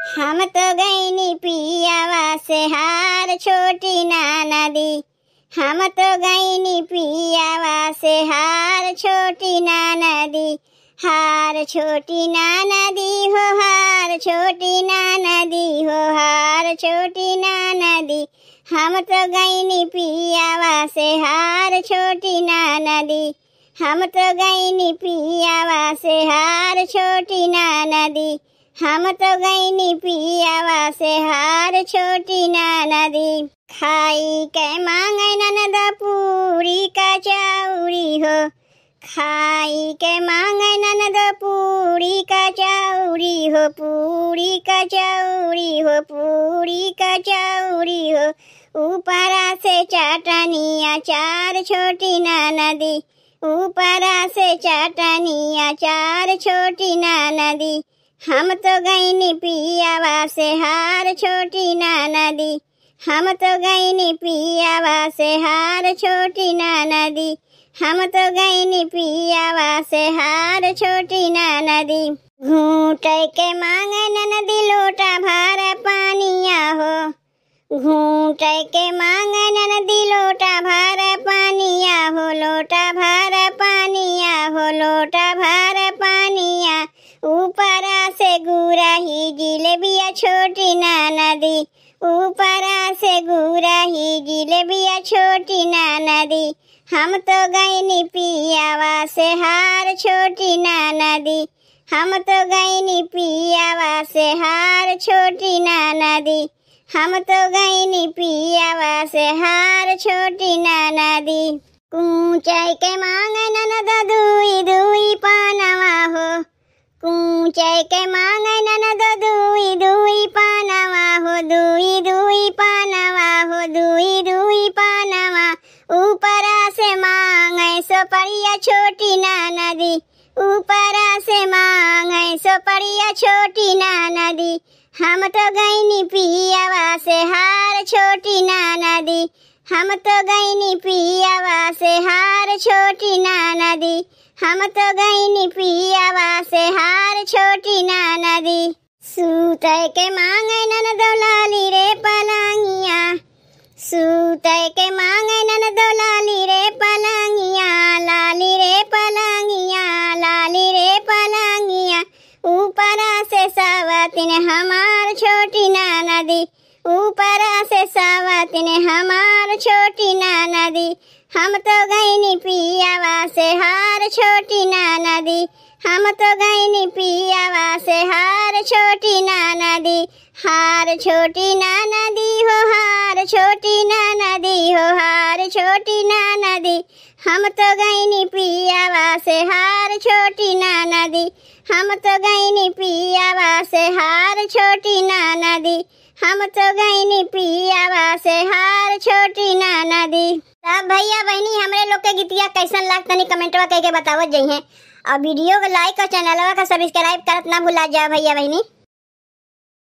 हम तो गईनी पियावा से हार छोटी ना नदी। हम तो गईनी पियावा से हार छोटी ना नदी। हार छोटी ना नदी हो, हार छोटी ना नदी हो, हार छोटी ना नदी। हम तो गईनी पियावा से हार छोटी ना नदी। हम तो गईनी पियावा से हार छोटी ना नदी। हम तो गईनी पियावा से हार छोटी ना नदी। खाई के मांगे ननद पूरी कचौरी हो, खाई के मांगे ननद पूरी कचौरी हो, पूरी कचौरी हो, पूरी कचौरी हो। ऊपरा से चटनी अचार छोटी ना नदी। ऊपरा से चटनी अचार छोटी ना नदी। हम तो गईनी पियावा से हार छोटी ना नदी। हम तो गईनी पियावा से हार छोटी ना नदी। हम तो गईनी पियावा से हार छोटी ना नदी। घूट के मांगे ननदी लोटा भर पानिया हो, घूट के मांगे ननदी लोटा भर पानिया हो, लोटा भर पानिया हो, लोटा भर पानिया। ऊपरा से गुराही जिलेबिया छोटी ना नदी। ऊपरा से गुराही जिलेबिया छोटी ना नदी। हम तो गईनी पियावा से हार छोटी ना नदी। हम तो गईनी पियावा से हार छोटी ना नदी। हम तो गईनी पियावा से हार छोटी ना नदी। कूचाई के मांगे ननद दुई दुई पानवा हो, कूचाई के मांगे ननद दुई दुई पानवा हो, दुई दुई पानवा हो, दुई दुई पानवा। ऊपरा से मांगे सोपरिया छोटी ना नदी। ऊपरा से मांगे सोपरिया छोटी ना नदी। हम तो गईनी पियावा से हार छोटी ना नदी। हम तो गईनी पियावा से हार छोटी ना नदी। हम तो गईनी पियावा से हार छोटी ना नदी। सूते के मांगे ननद लाली रे पलंगिया, सूते के मांगे ननद लाली रे पलंगिया, लाली रे पलंगिया, लाली रे पलंगिया। ऊपरा से सावतिन हमार छोटी ना नदी। ऊपरा से सावतिन हमार छोटी ना नदी। हम तो गईनी पियावा से हार छोटी ना नदी। हम तो गईनी पियावा से हार छोटी ना नदी। हार छोटी ना नदी हो, हार छोटी ना नदी हो, हार छोटी ना नदी। हम तो गईनी पियावा से हार छोटी ना नदी। हम तो गईनी पियावा से हार छोटी ना नदी। हम तो गईनी पियावा से हार छोटी ना नदी। तब भैया बहनी हमरे लोग के गीतिया कैसन लाग तनी कमेंटवा करके बतावत जइहे। और वीडियो को लाइक और चैनलवा का सब्सक्राइब करत ना भुला जा भैया बहनी।